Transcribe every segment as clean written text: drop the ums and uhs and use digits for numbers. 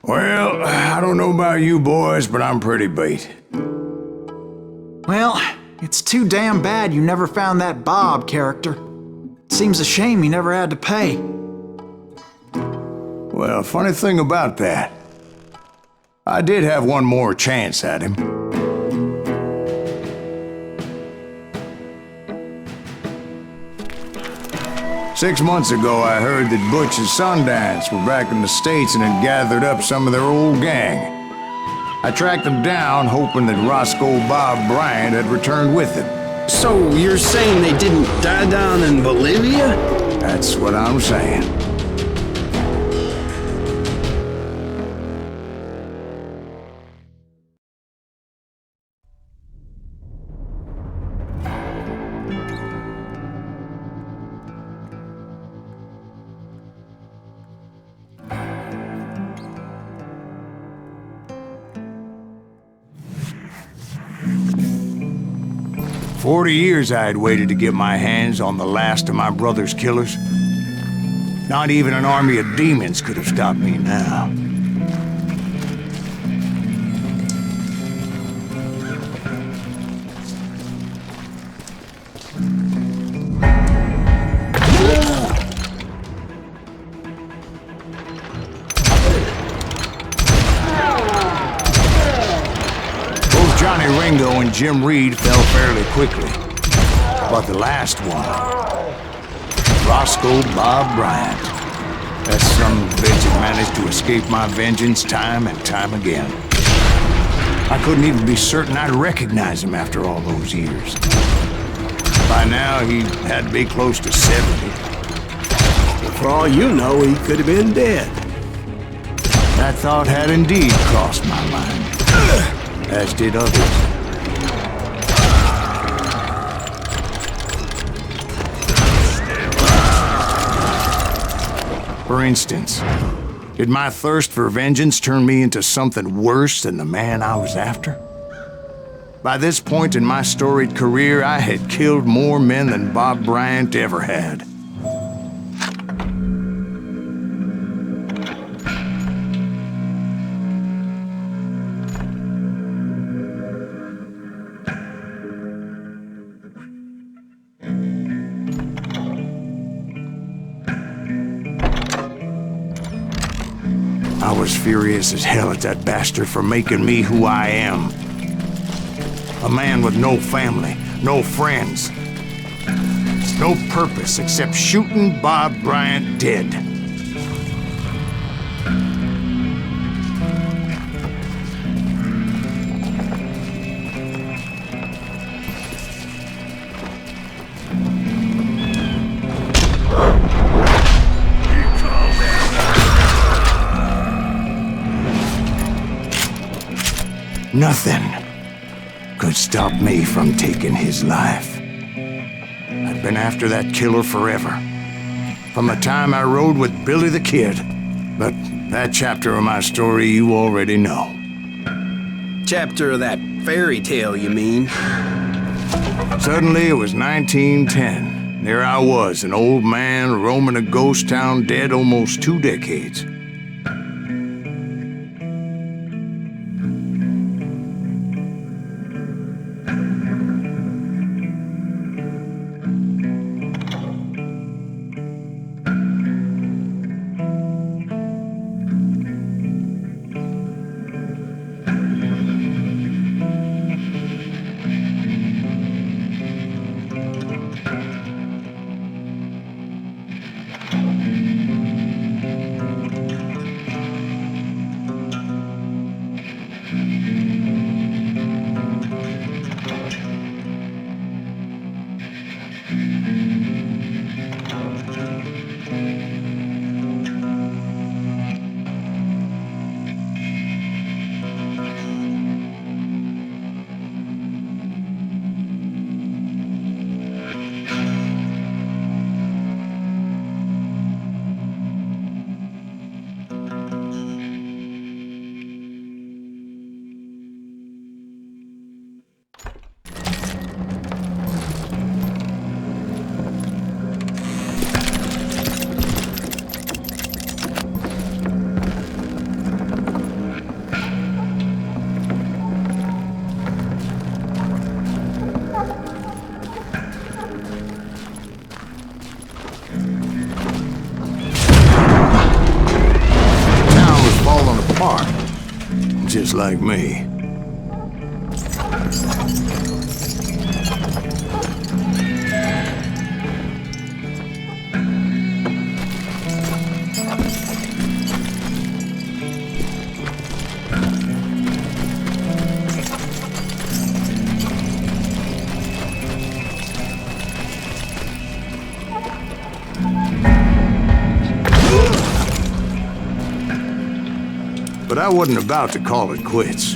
Well, I don't know about you boys, but I'm pretty beat. Well, it's too damn bad you never found that Bob character. Seems a shame he never had to pay. Well, funny thing about that, I did have one more chance at him. Six months ago, I heard that Butch and Sundance were back in the States and had gathered up some of their old gang. I tracked them down, hoping that Roscoe Bob Bryant had returned with them. So you're saying they didn't die down in Bolivia? That's what I'm saying. 40 years I had waited to get my hands on the last of my brother's killers. Not even an army of demons could have stopped me now. Johnny Ringo and Jim Reed fell fairly quickly. But the last one, Roscoe Bob Bryant, that son of a bitch had managed to escape my vengeance time and time again. I couldn't even be certain I'd recognize him after all those years. By now, he had to be close to 70. For all you know, he could have been dead. That thought had indeed crossed my mind. As did others. For instance, did my thirst for vengeance turn me into something worse than the man I was after? By this point in my storied career, I had killed more men than Bob Bryant ever had. I was furious as hell at that bastard for making me who I am. A man with no family, no friends, no purpose except shooting Bob Bryant dead. Nothing could stop me from taking his life. I've been after that killer forever. From the time I rode with Billy the Kid. But that chapter of my story you already know. Chapter of that fairy tale, you mean? Suddenly it was 1910. There I was, an old man roaming a ghost town dead almost 2 decades. just like me. But I wasn't about to call it quits.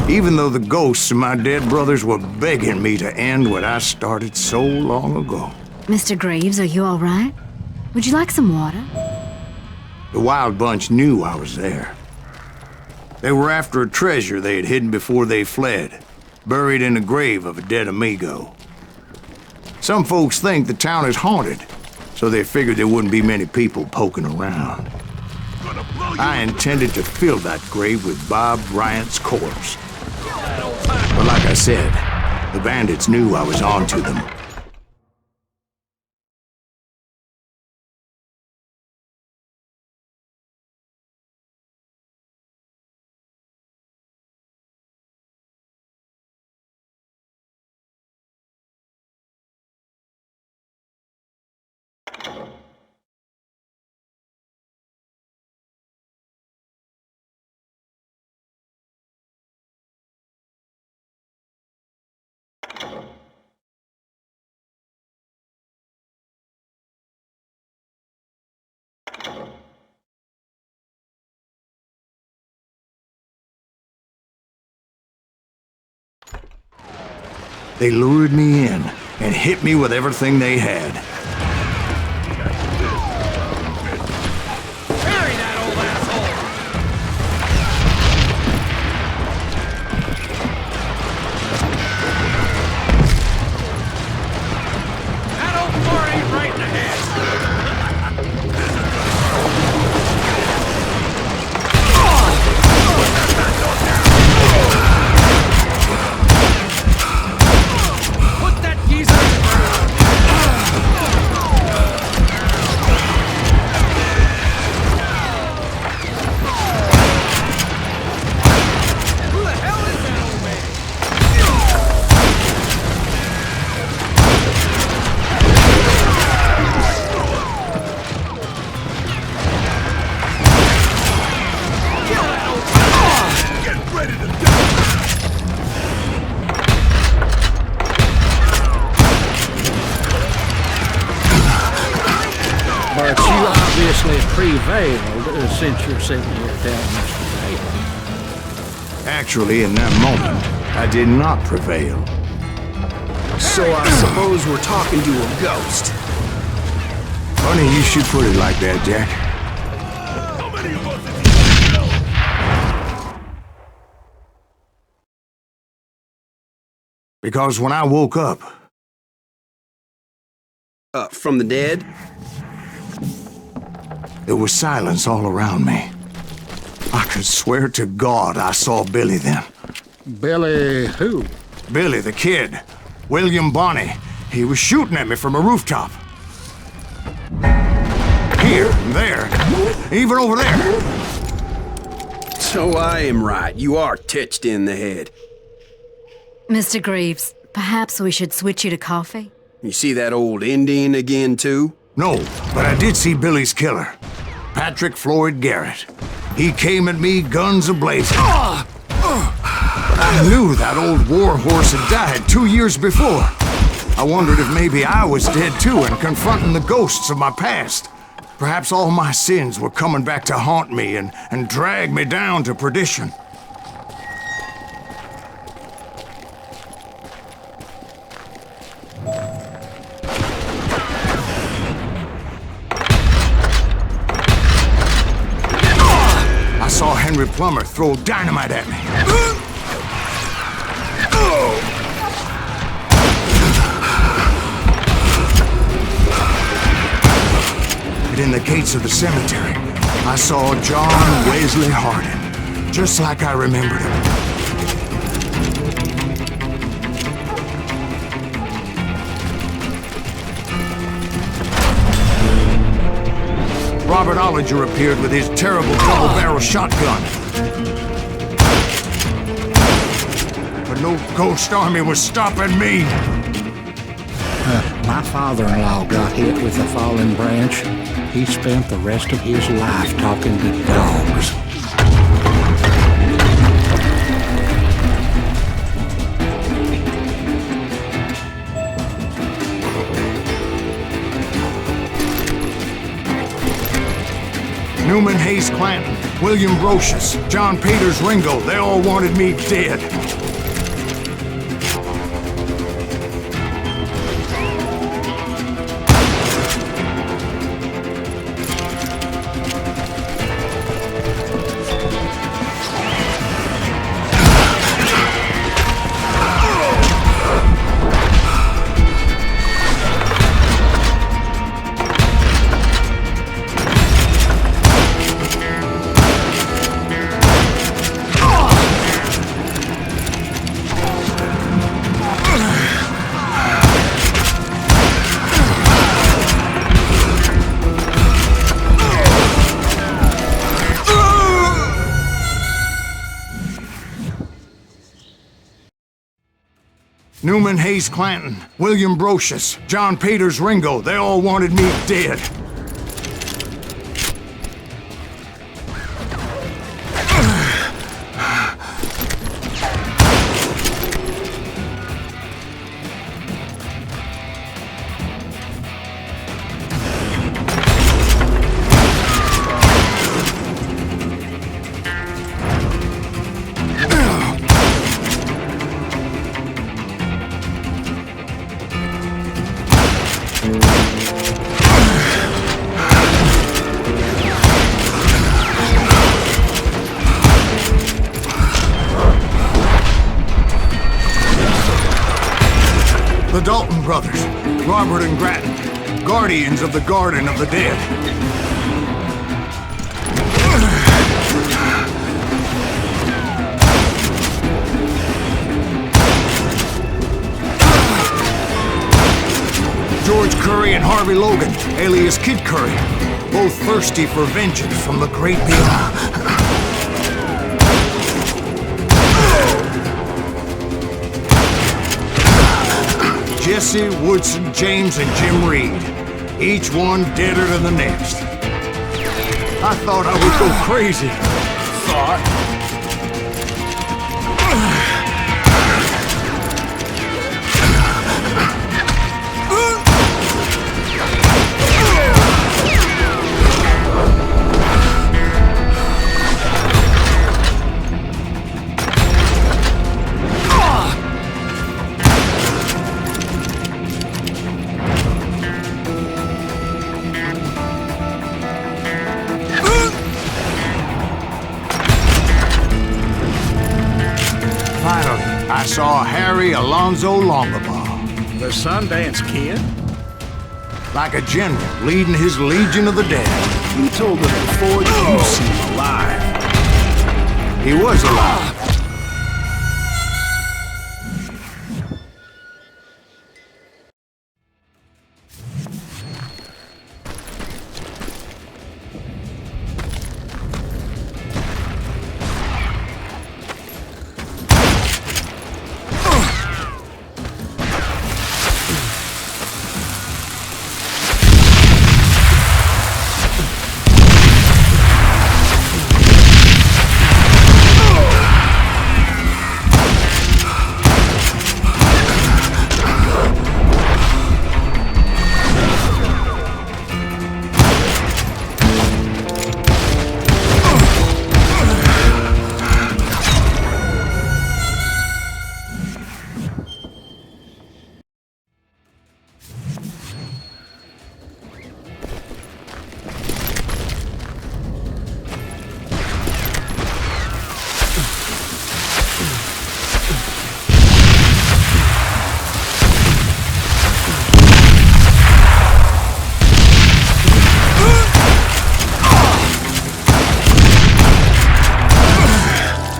Even though the ghosts of my dead brothers were begging me to end what I started so long ago. Mr. Graves, are you all right? Would you like some water? The Wild Bunch knew I was there. They were after a treasure they had hidden before they fled, buried in the grave of a dead amigo. Some folks think the town is haunted, so they figured there wouldn't be many people poking around. I intended to fill that grave with Bob Bryant's corpse. But like I said, the bandits knew I was on to them. They lured me in and hit me with everything they had. Bury that old asshole! That old fart ain't right in the head! Put that geezer on the ground! Who the hell is that old man? Kill that old man! Get ready to die! But you obviously prevailed since you're sitting here telling us today. Actually, in that moment, I did not prevail. So I suppose we're talking to a ghost. Funny you should put it like that, Jack. How many of us have you killed? Because when I woke up, From the dead? there was silence all around me. I could swear to God I saw Billy then. Billy who? Billy, the kid. William Bonney. He was shooting at me from a rooftop. Here, there, even over there. So I am right. You are touched in the head. Mr. Graves, perhaps we should switch you to coffee? You see that old Indian again, too? No, but I did see Billy's killer. Patrick Floyd Garrett. He came at me, guns ablazing. I knew that old war horse had died 2 years before. I wondered if maybe I was dead too and confronting the ghosts of my past. Perhaps all my sins were coming back to haunt me and drag me down to perdition. I saw Henry Plummer throw dynamite at me. And in the gates of the cemetery, I saw John Wesley Hardin, just like I remembered him. Robert Ollinger appeared with his terrible double-barrel shotgun. But no ghost army was stopping me. My father-in-law got hit with a fallen branch. He spent the rest of his life talking to dogs. Newman Hayes Clanton, William Brocious, John Peters Ringo, they all wanted me dead. Newman Hayes Clanton, William Brocious, John Peters Ringo, they all wanted me dead. The Dalton brothers, Robert and Grattan, guardians of the Garden of the Dead. George Curry and Harvey Logan, alias Kid Curry, both thirsty for vengeance from the great beyond. Jesse, Woodson, James, and Jim Reed. Each one deader than the next. I thought I would go crazy. Finally, I saw Harry Alonzo Longabaugh. The Sundance Kid? Like a general leading his legion of the dead. You told us before you seem alive. He was alive.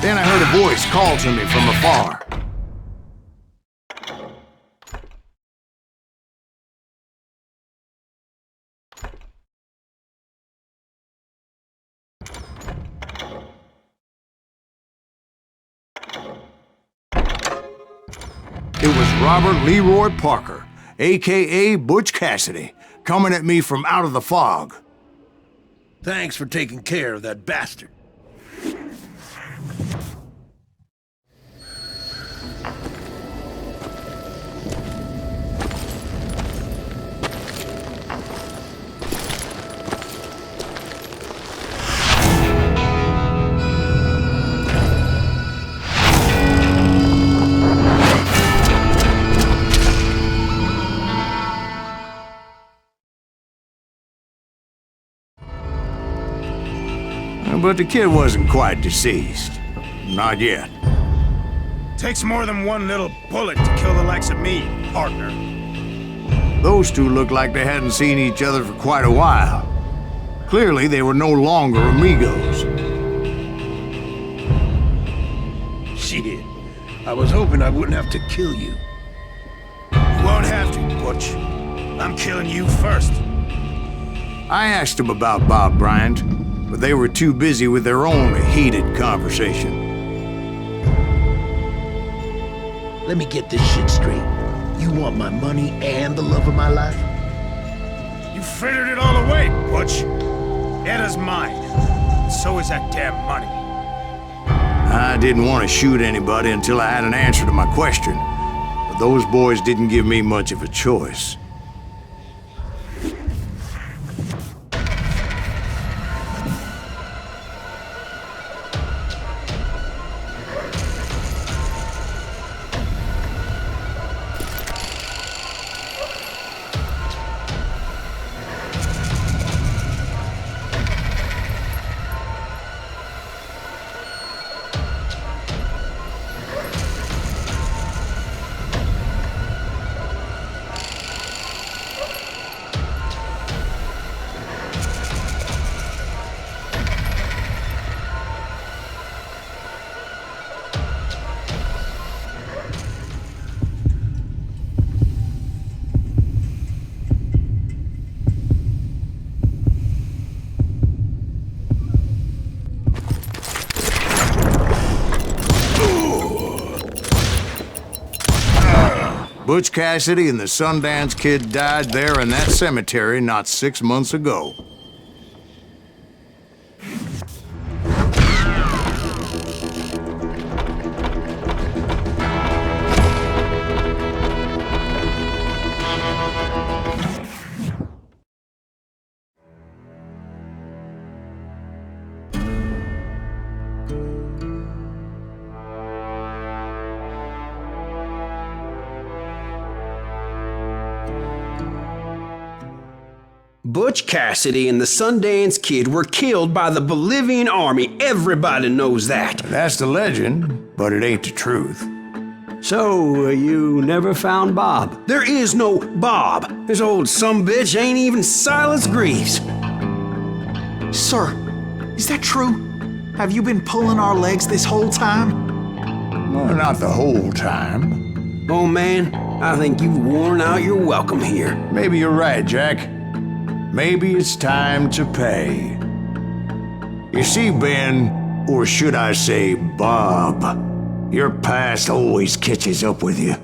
Then I heard a voice call to me from afar. It was Robert Leroy Parker, a.k.a. Butch Cassidy, coming at me from out of the fog. Thanks for taking care of that bastard. But the kid wasn't quite deceased. Not yet. Takes more than one little bullet to kill the likes of me, partner. Those two looked like they hadn't seen each other for quite a while. Clearly, they were no longer amigos. Shit. I was hoping I wouldn't have to kill you. You won't have to, Butch. I'm killing you first. I asked them about Bob Bryant, but they were too busy with their own heated conversation. Let me get this shit straight. You want my money and the love of my life? You frittered it all away, Butch. Edda's mine. And so is that damn money. I didn't want to shoot anybody until I had an answer to my question, but those boys didn't give me much of a choice. Butch Cassidy and the Sundance Kid died there in that cemetery not 6 months ago. Butch Cassidy and the Sundance Kid were killed by the Bolivian army. Everybody knows that. That's the legend, but it ain't the truth. So, you never found Bob? There is no Bob. This old sumbitch ain't even Silas Greaves. Sir, is that true? Have you been pulling our legs this whole time? Well, not the whole time. Oh man, I think you've worn out your welcome here. Maybe you're right, Jack. Maybe it's time to pay. You see, Ben, or should I say Bob, your past always catches up with you.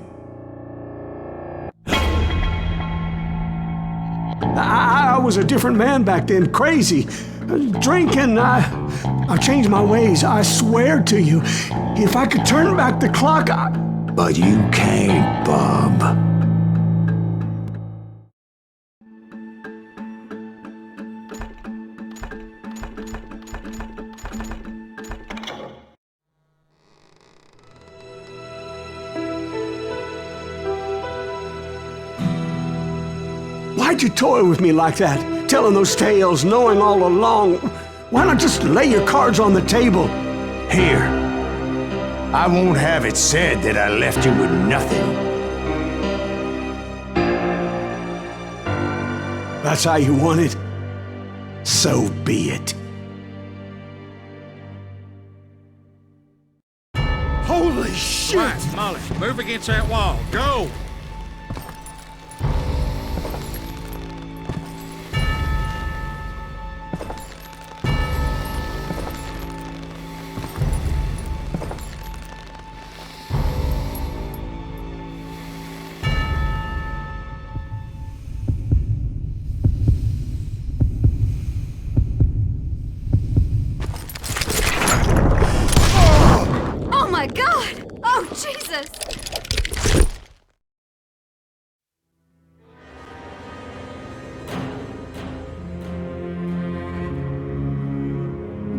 I was a different man back then, crazy. Drinking, I changed my ways, I swear to you. If I could turn back the clock, But you can't, Bob. Why'd you toy with me like that? Telling those tales, knowing all along. Why not just lay your cards on the table? Here. I won't have it said that I left you with nothing. That's how you want it? So be it. Holy shit! Right, Molly, move against that wall. Go!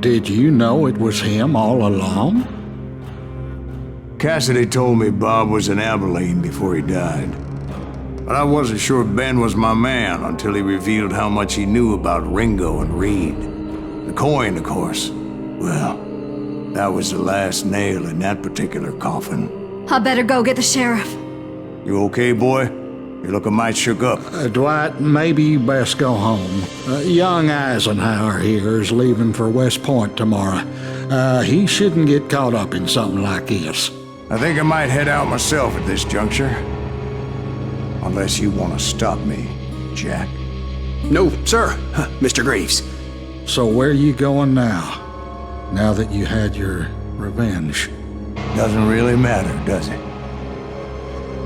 Did you know it was him all along? Cassidy told me Bob was in Abilene before he died. But I wasn't sure Ben was my man until he revealed how much he knew about Ringo and Reed. The coin, of course. Well, that was the last nail in that particular coffin. I better go get the sheriff. You okay, boy? You're looking mighty shook up. Dwight, maybe you best go home. Young Eisenhower here is leaving for West Point tomorrow. He shouldn't get caught up in something like this. I think I might head out myself at this juncture. Unless you want to stop me, Jack. No, sir, Mr. Greaves. So where are you going now? Now that you had your revenge? Doesn't really matter, does it?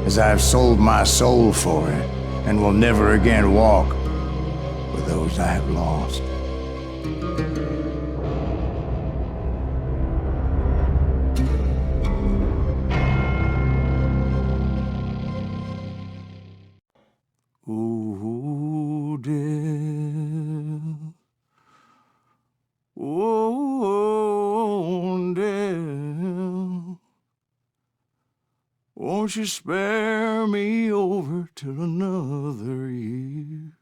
As I've sold my soul for it, and will never again walk with those I have lost. Ooh, dear. Oh, dear. Won't you spare me over till another year?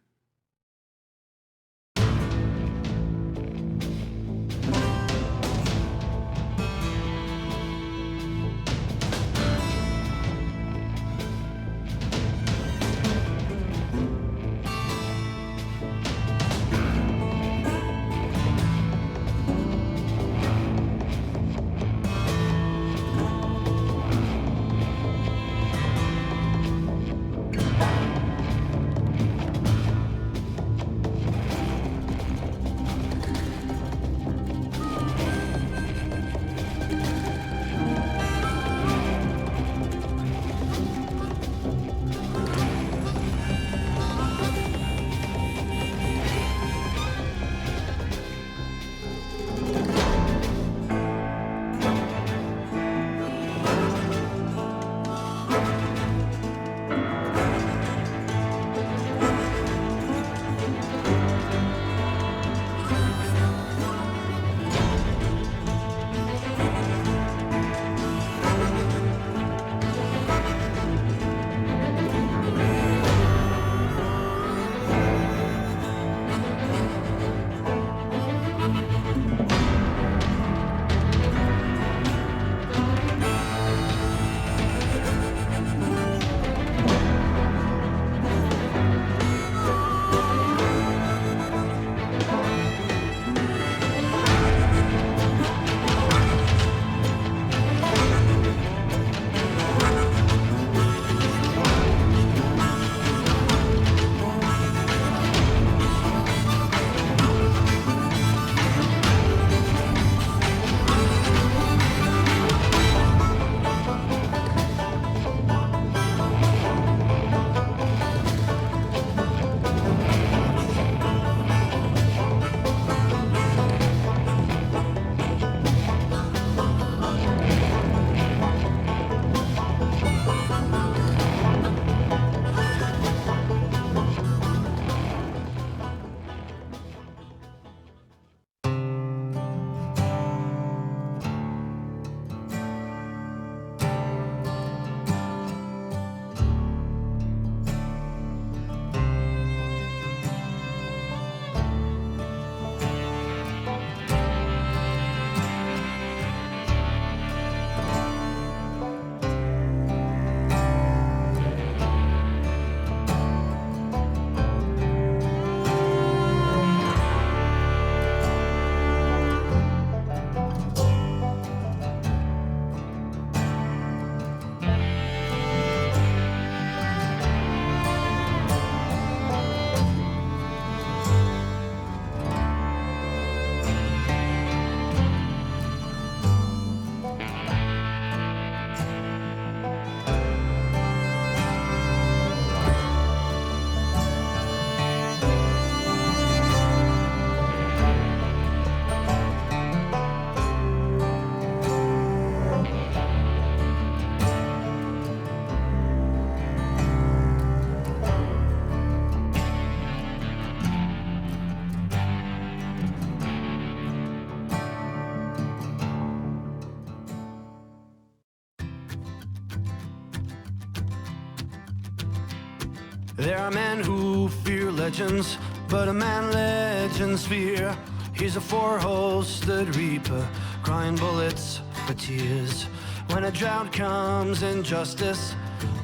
There are men who fear legends, but a man legends fear. He's a four-hosted reaper, crying bullets for tears. When a drought comes in justice,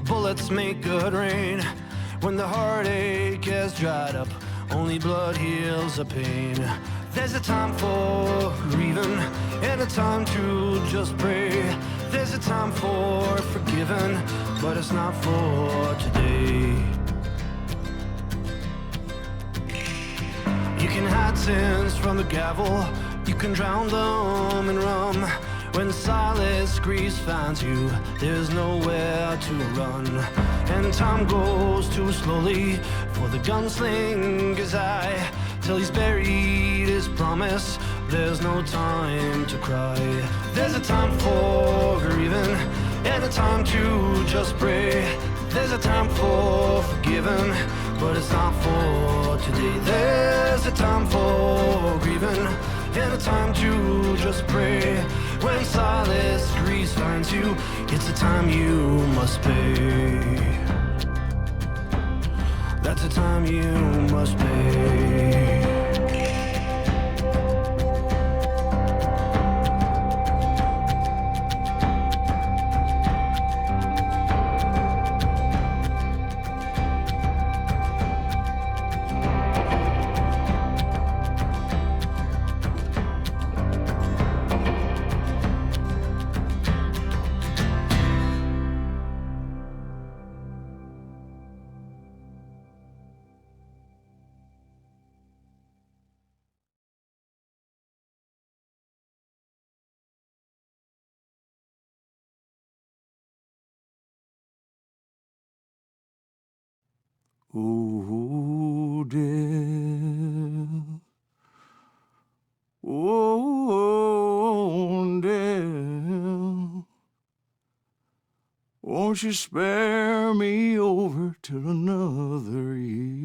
bullets make good rain. When the heartache has dried up, only blood heals the pain. There's a time for grieving and a time to just pray. There's a time for forgiving, but it's not for today. You can hide sins from the gavel, you can drown them in rum. When silence grease finds you, there's nowhere to run. And time goes too slowly for the gunslinger's eye. Till he's buried his promise, there's no time to cry. There's a time for grieving and a time to just pray. There's a time for forgiving, but it's not for today. There's a time for grieving and a time to just pray. When silence grease finds you, it's a time you must pay. That's a time you must pay. Oh, dear. Oh, dear. Won't you spare me over till another year?